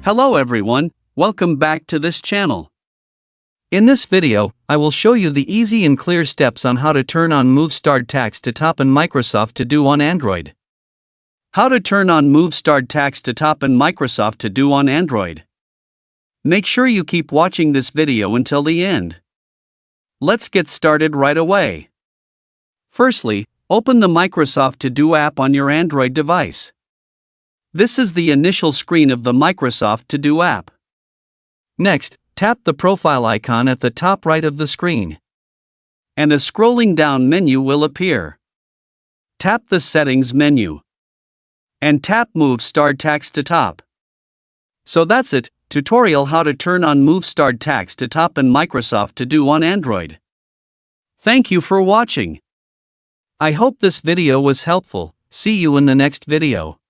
Hello everyone, welcome back to this channel. In this video, I will show you the easy and clear steps on how to turn on Move Start Tax to Top in Microsoft To Do on Android. How to turn on Move Start Tax to Top in Microsoft To Do on Android. Make sure you keep watching this video until the end. Let's get started right away. Firstly, open the Microsoft To Do app on your Android device. This is the initial screen of the Microsoft To Do app. Next, tap the profile icon at the top right of the screen, and a scrolling down menu will appear. Tap the Settings menu, and tap Move Start Tax to Top. So that's it, tutorial how to turn on Move Start Tax to Top in Microsoft To Do on Android. Thank you for watching. I hope this video was helpful. See you in the next video.